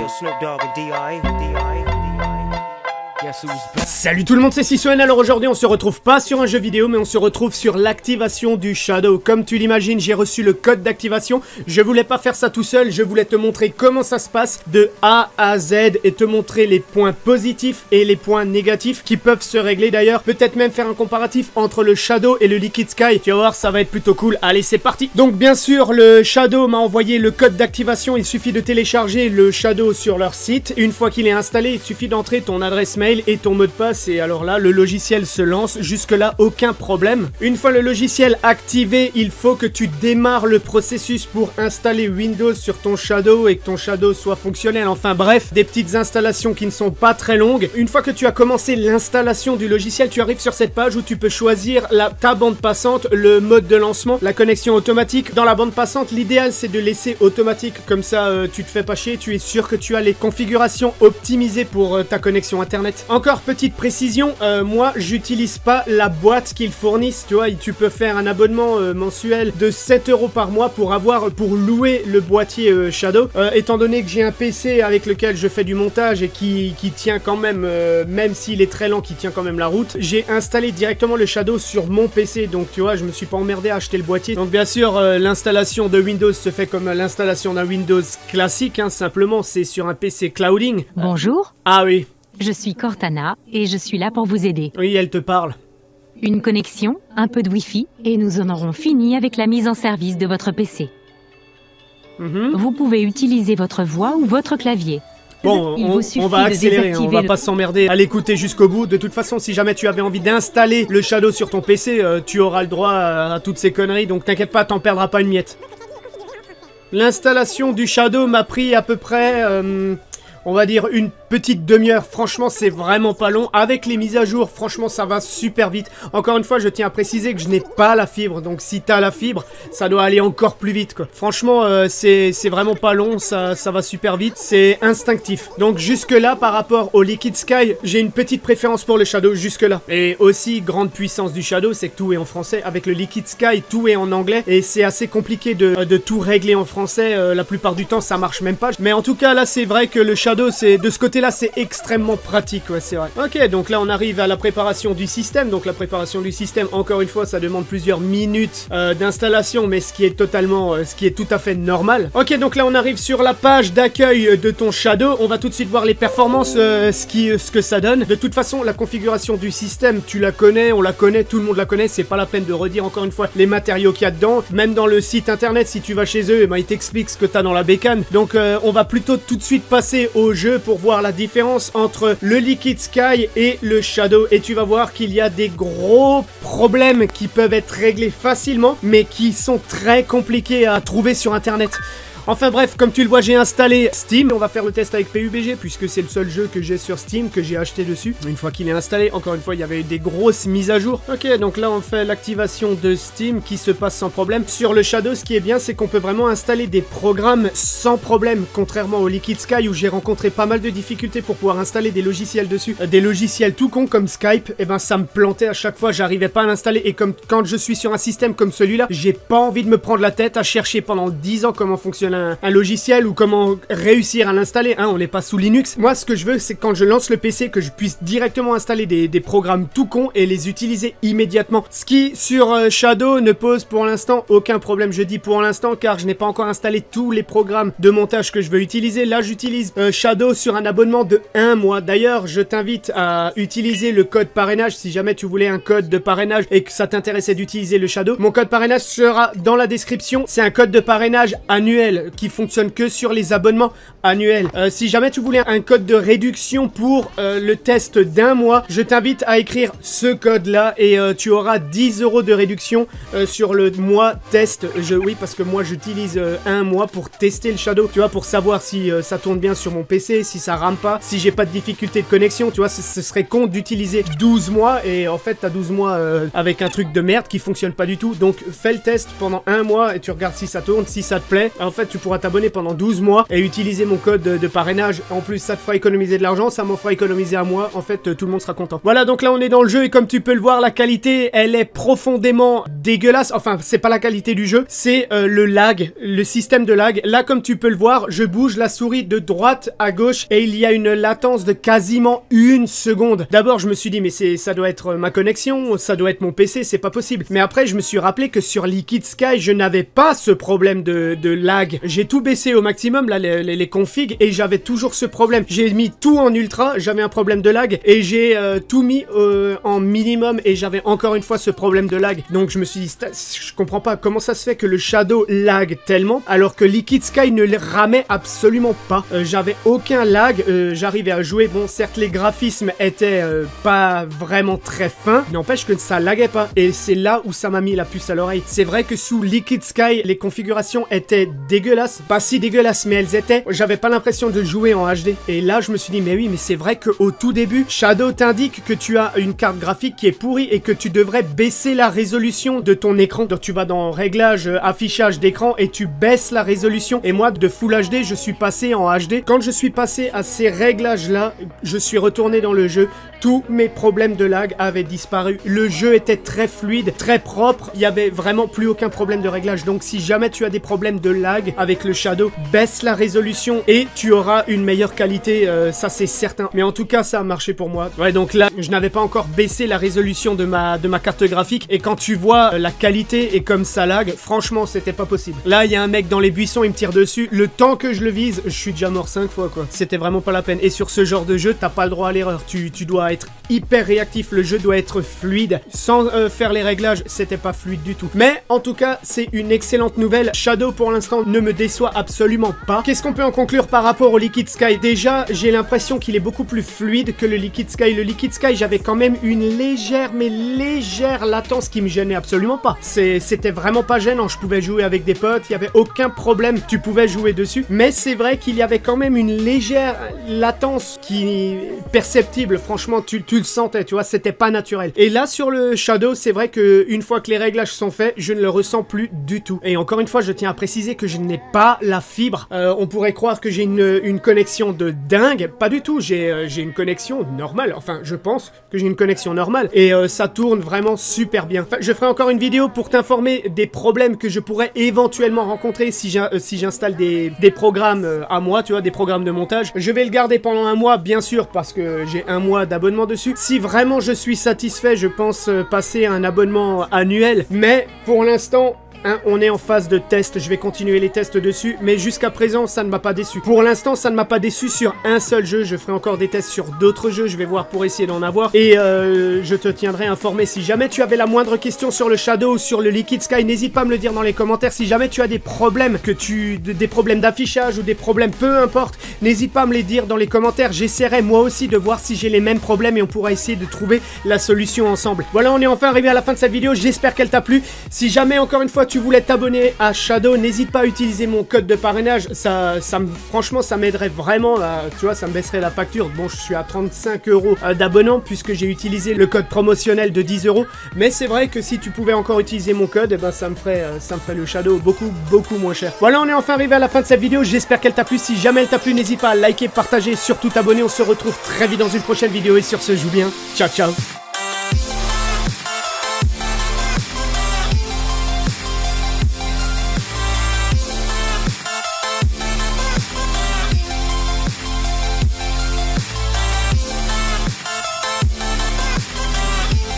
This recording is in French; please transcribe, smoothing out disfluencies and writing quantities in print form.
Still Snoop Dogg and D.I. Salut tout le monde, c'est Sissoen. Alors aujourd'hui on se retrouve pas sur un jeu vidéo mais on se retrouve sur l'activation du Shadow. Comme tu l'imagines, j'ai reçu le code d'activation. Je voulais pas faire ça tout seul, je voulais te montrer comment ça se passe de A à Z et te montrer les points positifs et les points négatifs qui peuvent se régler d'ailleurs. Peut-être même faire un comparatif entre le Shadow et le Liquid Sky. Tu vas voir, ça va être plutôt cool. Allez, c'est parti. Donc bien sûr, le Shadow m'a envoyé le code d'activation. Il suffit de télécharger le Shadow sur leur site. Une fois qu'il est installé, il suffit d'entrer ton adresse mail et ton mot de passe et alors là le logiciel se lance. Jusque là aucun problème. Une fois le logiciel activé, il faut que tu démarres le processus pour installer Windows sur ton Shadow et que ton Shadow soit fonctionnel. Enfin bref, des petites installations qui ne sont pas très longues. Une fois que tu as commencé l'installation du logiciel, tu arrives sur cette page où tu peux choisir ta bande passante, le mode de lancement, la connexion automatique. Dans la bande passante, l'idéal c'est de laisser automatique, comme ça tu te fais pas chier, tu es sûr que tu as les configurations optimisées pour ta connexion internet. Encore petite précision, moi j'utilise pas la boîte qu'ils fournissent, tu vois, tu peux faire un abonnement mensuel de 7 € par mois pour louer le boîtier Shadow. Étant donné que j'ai un PC avec lequel je fais du montage et qui tient quand même, même s'il est très lent, qui tient quand même la route, j'ai installé directement le Shadow sur mon PC, donc tu vois, je me suis pas emmerdé à acheter le boîtier. Donc bien sûr, l'installation de Windows se fait comme l'installation d'un Windows classique, hein, simplement c'est sur un PC clouding. Bonjour. Ah oui. Je suis Cortana et je suis là pour vous aider. Oui, elle te parle. Une connexion, un peu de Wi-Fi et nous en aurons fini avec la mise en service de votre PC. Vous pouvez utiliser votre voix ou votre clavier. Bon, on va accélérer, on va pas s'emmerder à l'écouter jusqu'au bout. De toute façon, si jamais tu avais envie d'installer le Shadow sur ton PC, tu auras le droit à toutes ces conneries, donc t'inquiète pas, t'en perdras pas une miette. L'installation du Shadow m'a pris à peu près... on va dire une petite demi-heure. Franchement, c'est vraiment pas long. Avec les mises à jour, franchement, ça va super vite. Encore une fois, je tiens à préciser que je n'ai pas la fibre. Donc, si t'as la fibre, ça doit aller encore plus vite, quoi. Franchement, c'est vraiment pas long. Ça va super vite. C'est instinctif. Donc, jusque-là, par rapport au Liquid Sky, j'ai une petite préférence pour le Shadow jusque-là. Et aussi, grande puissance du Shadow, c'est que tout est en français. Avec le Liquid Sky, tout est en anglais. Et c'est assez compliqué de tout régler en français. La plupart du temps, ça marche même pas. Mais en tout cas, là, c'est vrai que le Shadow, de ce côté-là, c'est extrêmement pratique, ouais, c'est vrai. Ok, donc là, on arrive à la préparation du système. Donc la préparation du système, encore une fois, ça demande plusieurs minutes d'installation, mais ce qui est tout à fait normal. Ok, donc là, on arrive sur la page d'accueil de ton Shadow. On va tout de suite voir les performances, ce que ça donne. De toute façon, la configuration du système, tu la connais, on la connaît, tout le monde la connaît. C'est pas la peine de redire encore une fois les matériaux qu'il y a dedans. Même dans le site internet, si tu vas chez eux, eh ben, ils t'expliquent ce que t'as dans la bécane. Donc on va plutôt tout de suite passer au jeu pour voir la différence entre le Liquid Sky et le Shadow, et tu vas voir qu'il y a des gros problèmes qui peuvent être réglés facilement mais qui sont très compliqués à trouver sur internet. Enfin bref, comme tu le vois, j'ai installé Steam. On va faire le test avec PUBG puisque c'est le seul jeu que j'ai sur Steam, que j'ai acheté dessus. Une fois qu'il est installé, encore une fois, il y avait eu des grosses mises à jour. Ok, donc là on fait l'activation de Steam qui se passe sans problème. Sur le Shadow, ce qui est bien, c'est qu'on peut vraiment installer des programmes sans problème, contrairement au Liquid Sky où j'ai rencontré pas mal de difficultés pour pouvoir installer des logiciels dessus. Des logiciels tout cons comme Skype, et ben ça me plantait à chaque fois, j'arrivais pas à l'installer. Et comme quand je suis sur un système comme celui-là, j'ai pas envie de me prendre la tête à chercher pendant 10 ans comment fonctionne un logiciel ou comment réussir à l'installer, hein, on n'est pas sous Linux. Moi ce que je veux, c'est quand je lance le PC que je puisse directement installer des programmes tout cons et les utiliser immédiatement, ce qui sur Shadow ne pose pour l'instant aucun problème. Je dis pour l'instant car je n'ai pas encore installé tous les programmes de montage que je veux utiliser. Là j'utilise Shadow sur un abonnement de 1 mois. D'ailleurs je t'invite à utiliser le code parrainage si jamais tu voulais un code de parrainage et que ça t'intéressait d'utiliser le Shadow. Mon code parrainage sera dans la description. C'est un code de parrainage annuel qui fonctionne que sur les abonnements annuels. Si jamais tu voulais un code de réduction pour le test d'1 mois, je t'invite à écrire ce code là et tu auras 10 € de réduction sur le mois test. Oui, parce que moi j'utilise 1 mois pour tester le Shadow, tu vois, pour savoir si ça tourne bien sur mon PC, si ça rame pas, si j'ai pas de difficulté de connexion, tu vois. Ce serait con d'utiliser 12 mois et en fait t'as 12 mois avec un truc de merde qui fonctionne pas du tout. Donc fais le test pendant 1 mois et tu regardes si ça tourne, si ça te plaît. En fait tu pourras t'abonner pendant 12 mois et utiliser mon code de parrainage. En plus, ça te fera économiser de l'argent, ça m'en fera économiser à moi. En fait, tout le monde sera content. Voilà, donc là, on est dans le jeu et comme tu peux le voir, la qualité, elle est profondément dégueulasse. Enfin, c'est pas la qualité du jeu, c'est le lag, le système de lag. Là, comme tu peux le voir, je bouge la souris de droite à gauche et il y a une latence de quasiment 1 seconde. D'abord, je me suis dit, mais ça doit être ma connexion, ça doit être mon PC, c'est pas possible. Mais après, je me suis rappelé que sur Liquid Sky, je n'avais pas ce problème de lag. J'ai tout baissé au maximum, là, les configs, et j'avais toujours ce problème. J'ai mis tout en ultra, j'avais un problème de lag, et j'ai tout mis en minimum, et j'avais encore une fois ce problème de lag. Donc je me suis dit, je comprends pas comment ça se fait que le Shadow lag tellement, alors que Liquid Sky ne le ramait absolument pas. J'avais aucun lag, j'arrivais à jouer. Bon, certes, les graphismes étaient pas vraiment très fins, n'empêche que ça laguait pas. Et c'est là où ça m'a mis la puce à l'oreille. C'est vrai que sous Liquid Sky, les configurations étaient dégueulasses. Pas si dégueulasses, mais elles étaient. J'avais pas l'impression de jouer en HD. Et là, je me suis dit, mais oui, mais c'est vrai qu'au tout début, Shadow t'indique que tu as une carte graphique qui est pourrie et que tu devrais baisser la résolution de ton écran. Donc tu vas dans Réglages, affichage d'écran et tu baisses la résolution. Et moi, de Full HD, je suis passé en HD. Quand je suis passé à ces réglages-là, je suis retourné dans le jeu. Tous mes problèmes de lag avaient disparu. Le jeu était très fluide, très propre. Il n'y avait vraiment plus aucun problème de réglage. Donc si jamais tu as des problèmes de lag avec le Shadow, baisse la résolution et tu auras une meilleure qualité. Ça c'est certain. Mais en tout cas, ça a marché pour moi. Ouais, donc là, je n'avais pas encore baissé la résolution de ma carte graphique. Et quand tu vois la qualité et comme ça lag, franchement, c'était pas possible. Là, il y a un mec dans les buissons, il me tire dessus. Le temps que je le vise, je suis déjà mort 5 fois, quoi. C'était vraiment pas la peine. Et sur ce genre de jeu, t'as pas le droit à l'erreur. Tu dois être hyper réactif, le jeu doit être fluide. Sans faire les réglages, c'était pas fluide du tout. Mais en tout cas, c'est une excellente nouvelle. Shadow pour l'instant ne me déçoit absolument pas. Qu'est-ce qu'on peut en conclure par rapport au Liquid Sky? Déjà, j'ai l'impression qu'il est beaucoup plus fluide que le Liquid Sky. Le Liquid Sky, j'avais quand même une légère, mais légère latence qui me gênait absolument pas. C'était vraiment pas gênant. Je pouvais jouer avec des potes, il y avait aucun problème. Tu pouvais jouer dessus. Mais c'est vrai qu'il y avait quand même une légère latence qui est perceptible. Franchement, tu le sentais, tu vois, c'était pas naturel. Et là, sur le Shadow, c'est vrai que une fois que les réglages sont faits, je ne le ressens plus du tout. Et encore une fois, je tiens à préciser que je n'ai pas la fibre. On pourrait croire que j'ai une connexion de dingue. Pas du tout, j'ai une connexion normale. Enfin, je pense que j'ai une connexion normale. Et ça tourne vraiment super bien. Enfin, je ferai encore une vidéo pour t'informer des problèmes que je pourrais éventuellement rencontrer si j'installe des programmes à moi, tu vois, des programmes de montage. Je vais le garder pendant un mois, bien sûr, parce que j'ai un mois d'abonnement dessus. Si vraiment je suis satisfait, je pense passer à un abonnement annuel. Mais pour l'instant, hein, on est en phase de test, je vais continuer les tests dessus, mais jusqu'à présent, ça ne m'a pas déçu. Pour l'instant, ça ne m'a pas déçu sur un seul jeu, je ferai encore des tests sur d'autres jeux, je vais voir pour essayer d'en avoir, et je te tiendrai informé. Si jamais tu avais la moindre question sur le Shadow ou sur le Liquid Sky, n'hésite pas à me le dire dans les commentaires. Si jamais tu as des problèmes, des problèmes d'affichage ou des problèmes, peu importe, n'hésite pas à me les dire dans les commentaires. J'essaierai moi aussi de voir si j'ai les mêmes problèmes et on pourra essayer de trouver la solution ensemble. Voilà, on est enfin arrivé à la fin de cette vidéo, j'espère qu'elle t'a plu. Si jamais, encore une fois, tu voulais t'abonner à Shadow, n'hésite pas à utiliser mon code de parrainage. Franchement, ça m'aiderait vraiment. Tu vois, ça me baisserait la facture. Bon, je suis à 35 € d'abonnement puisque j'ai utilisé le code promotionnel de 10 €. Mais c'est vrai que si tu pouvais encore utiliser mon code, eh ben, ça me ferait le Shadow beaucoup moins cher. Voilà, on est enfin arrivé à la fin de cette vidéo. J'espère qu'elle t'a plu. Si jamais elle t'a plu, n'hésite pas à liker, partager, surtout t'abonner. On se retrouve très vite dans une prochaine vidéo. Et sur ce, joue bien. Ciao, ciao.